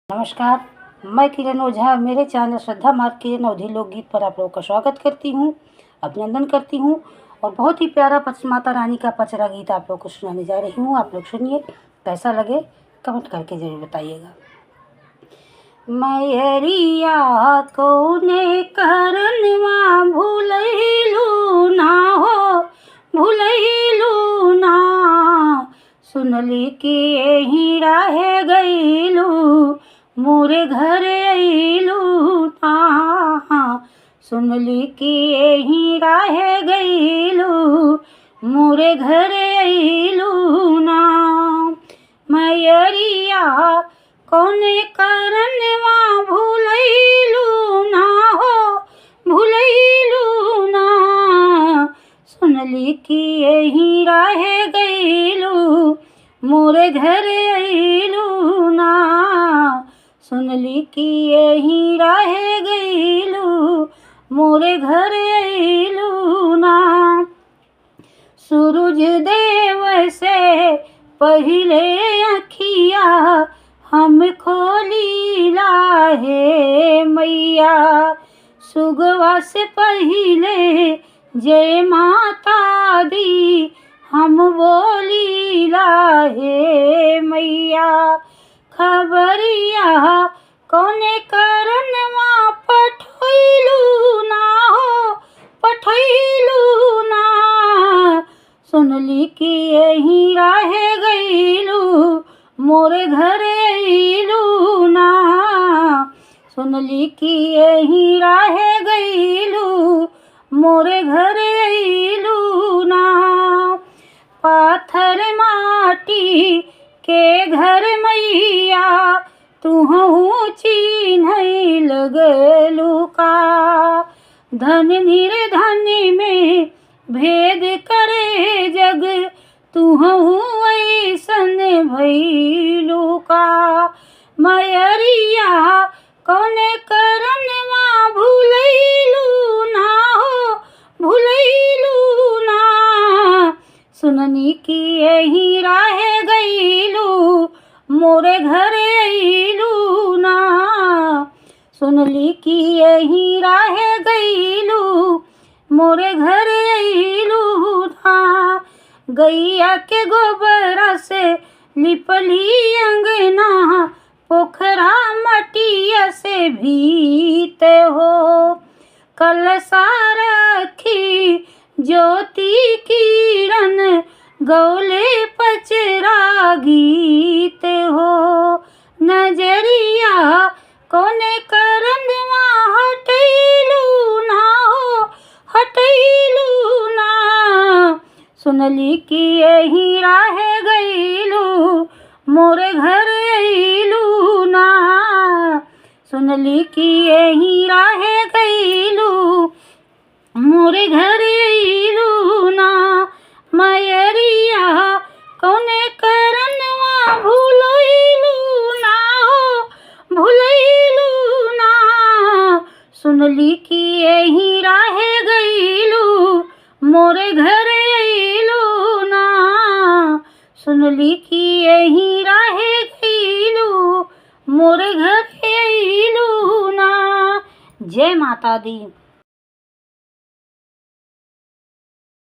नमस्कार, मैं किरण ओझा मेरे चैनल श्रद्धा मार्ग के नवधी लोकगीत पर आप लोगों का स्वागत करती हूँ, अभिनंदन करती हूँ। और बहुत ही प्यारा माता रानी का पचरा गीत आप लोग को सुनाने जा रही हूँ। आप लोग सुनिए, कैसा लगे कमेंट करके जरूर बताइएगा। मैरिया कौने करनवा भूलैलू ना हो, भूलैलू ना, सुनली कि यही रह गईलू, मोरे घर अइलू ना, सुनली कि यही रह गईलू, मोरे घर अइलू ना। मैरिया कौने करनवा भूलैलू ना हो, भूलैलू ना, सुनली कि यही रह गईलू, मोरे घर अइलू ना, सुनली कि यही रह गईलू, मोरे घर अइलू ना। सूरज देव से पहिले अखिया हम खोलीला हे मैया, सुगवा से पहिले जय माता दी हम बोलीला हे मैया। खबरिया कौने करनवा पठैलू ना हो, पठैलू ना, सुनली कि यही रह गईलू, मोरे घर अइलू ना, सुनली कि यही रह गईलू, मोरे घर अइलू ना। पाथर माटी के घर मैया तुहू चिन्है लगलू का, धन निर्धन में भेद करे जग तुहू ऐसन भइलू का। मैरिया कौने करनवा भूलैलू ना हो, भूलैलू ना, सुननी कि यही रह गईलू, मोरे घर अइलू ना, सुनली कि यही रह गईलू, मोरे घर अइलू ना। गैया के गोबरा से लिपली अंगना, पोखरा मटिया से भीत हो, कलशा रखी ज्योति किरण गौले पचरा गीत हो। नजरिया कौने करनवा हटैलू ना हो, हटैलू ना, सुनली कि यही रह गईलू, मोरे घर अइलू ना, सुनली कि यही रह गईलू, मोरे घर अइलू ना। मैरिया कौने करनवा भूलैलू ना हो, भूलैलू ना, सुनली कि यही रह गईलू, मोरे घर अइलू ना, सुनली कि यही रह गईलू, मोरे घर अइलू ना। जय माता दी।